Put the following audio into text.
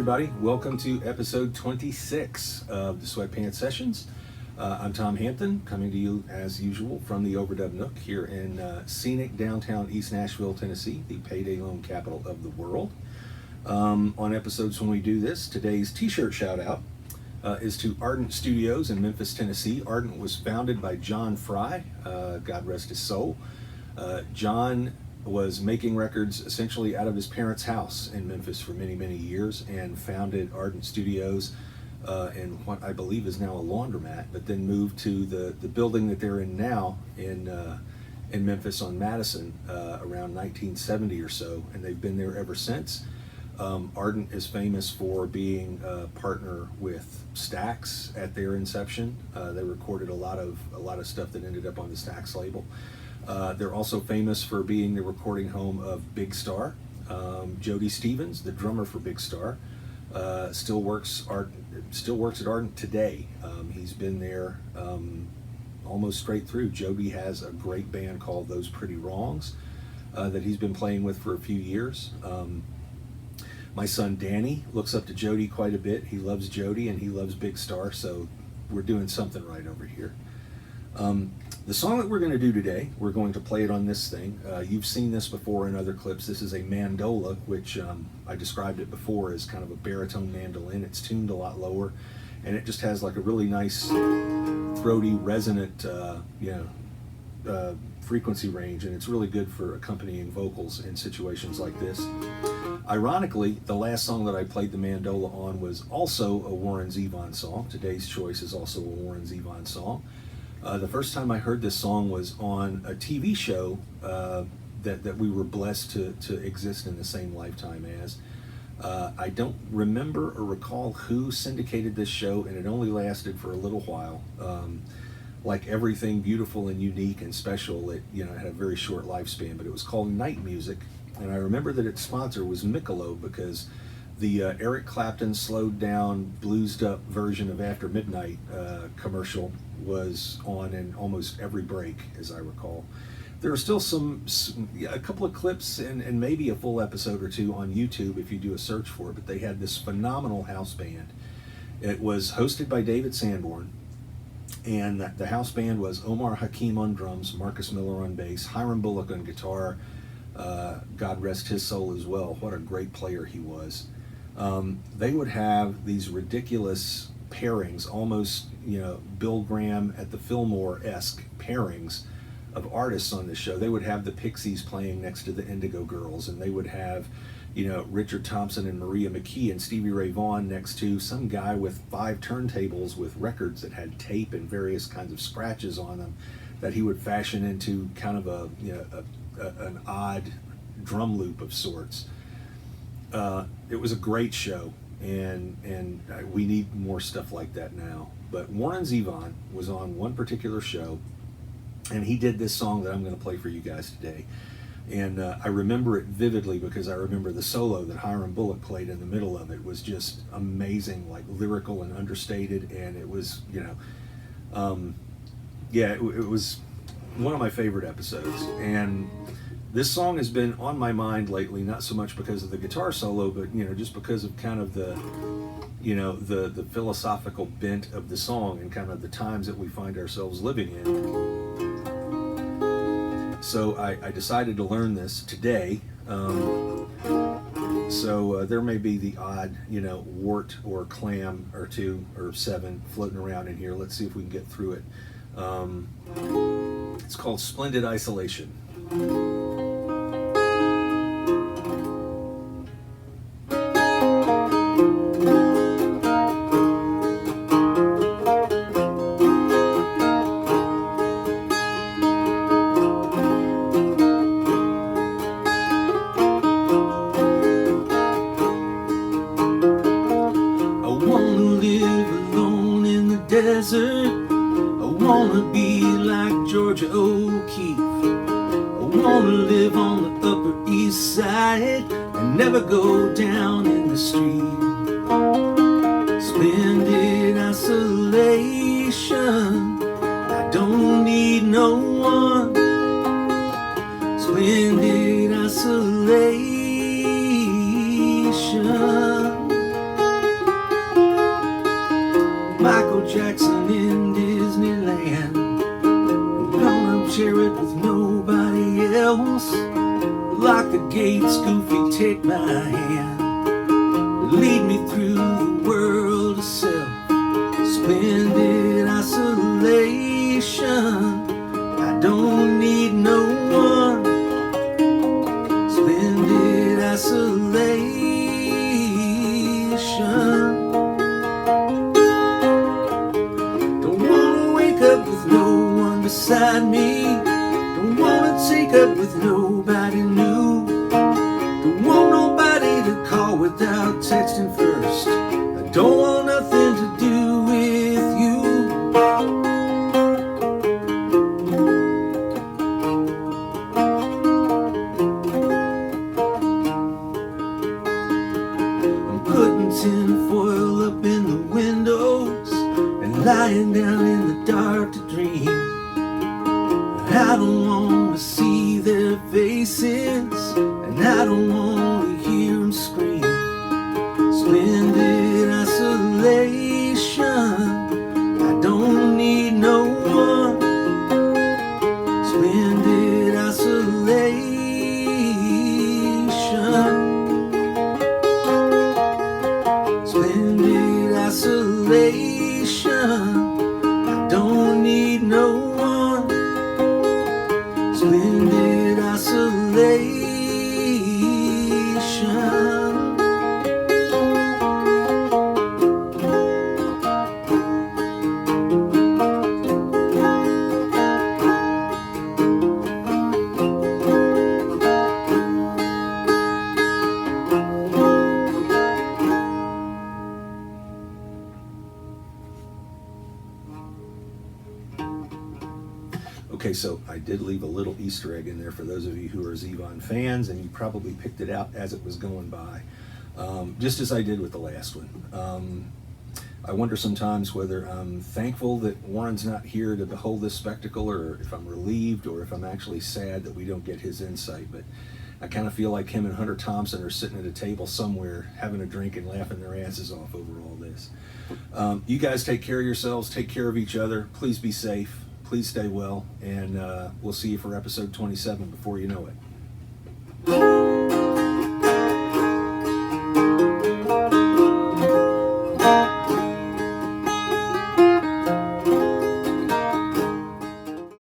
everybody. Welcome to episode 26 of the Sweatpants Sessions. I'm Tom Hampton, coming to you as usual from the Overdub Nook here in scenic downtown East Nashville, Tennessee, the payday loan capital of the world. On episodes when we do this, today's t-shirt shout out is to Ardent Studios in Memphis, Tennessee. Ardent was founded by John Fry, God rest his soul. John was making records essentially out of his parents' house in Memphis for many, many years, and founded Ardent Studios in what I believe is now a laundromat, but then moved to the building that they're in now in Memphis on Madison around 1970 or so, and they've been there ever since. Ardent is famous for being a partner with Stax at their inception. They recorded a lot of stuff that ended up on the Stax label. They're also famous for being the recording home of Big Star. Jody Stevens, the drummer for Big Star, still works at Ardent today. He's been there almost straight through. Jody has a great band called Those Pretty Wrongs that he's been playing with for a few years. My son Danny looks up to Jody quite a bit. He loves Jody and he loves Big Star, so we're doing something right over here. The song that we're going to do today, we're going to play it on this thing. You've seen this before in other clips. This is a mandola, which I described it before as kind of a baritone mandolin. It's tuned a lot lower, and it just has like a really nice throaty, resonant frequency range, and it's really good for accompanying vocals in situations like this. Ironically, the last song that I played the mandola on was also a Warren Zevon song. Today's choice is also a Warren Zevon song. The first time I heard this song was on a TV show that we were blessed to exist in the same lifetime as. I don't remember or recall who syndicated this show, and it only lasted for a little while. Like everything beautiful and unique and special, it had a very short lifespan, but it was called Night Music. And I remember that its sponsor was Michelob, because the Eric Clapton slowed down, bluesed up version of After Midnight commercial was on in almost every break, as I recall. There are still a couple of clips and maybe a full episode or two on YouTube if you do a search for it, but they had this phenomenal house band. It was hosted by David Sanborn, and the house band was Omar Hakim on drums, Marcus Miller on bass, Hiram Bullock on guitar, God rest his soul as well. What a great player he was. They would have these ridiculous pairings, almost Bill Graham at the Fillmore-esque pairings of artists on the show. They would have the Pixies playing next to the Indigo Girls, and they would have Richard Thompson and Maria McKee and Stevie Ray Vaughan next to some guy with 5 turntables with records that had tape and various kinds of scratches on them that he would fashion into kind of an odd drum loop of sorts. It was a great show, and we need more stuff like that now. But Warren Zevon was on one particular show, and he did this song that I'm going to play for you guys today. And I remember it vividly because I remember the solo that Hiram Bullock played in the middle of it was just amazing, like lyrical and understated, and it was, it was one of my favorite episodes. And this song has been on my mind lately, not so much because of the guitar solo, but just because of kind of the philosophical bent of the song and kind of the times that we find ourselves living in. So I decided to learn this today. So there may be the odd, wart or clam or 2 or 7 floating around in here. Let's see if we can get through it. It's called Splendid Isolation. Desert, I wanna be like Georgia O'Keeffe. I wanna live on the Upper East Side and never go down in the street. Splendid isolation, I don't need no one. Splendid isolation. in Disneyland. I'm gonna share it with nobody else. Lock the gates, Goofy, take my hand. Lead me through the world of self. Splendid isolation. I don't need no one. Splendid isolation. Don't wanna wake up with no one beside me. Don't wanna take up with nobody new. Don't want nobody to call without texting first. I don't want nothing to do with you. I'm putting tin foil up in the windows and lying down in the dark to dream. I don't want to see their faces, and I don't want to hear them scream. Splendid isolation. I don't need no one. Splendid isolation. Splendid isolation. I don't need no one. Splendid isolation. Okay, so I did leave a little Easter egg in there for those of you who are Zevon fans, and you probably picked it out as it was going by, just as I did with the last one. I wonder sometimes whether I'm thankful that Warren's not here to behold this spectacle, or if I'm relieved, or if I'm actually sad that we don't get his insight. But I kind of feel like him and Hunter Thompson are sitting at a table somewhere having a drink and laughing their asses off over all this. You guys take care of yourselves, take care of each other. Please be safe. Please stay well, and we'll see you for episode 27 before you know it.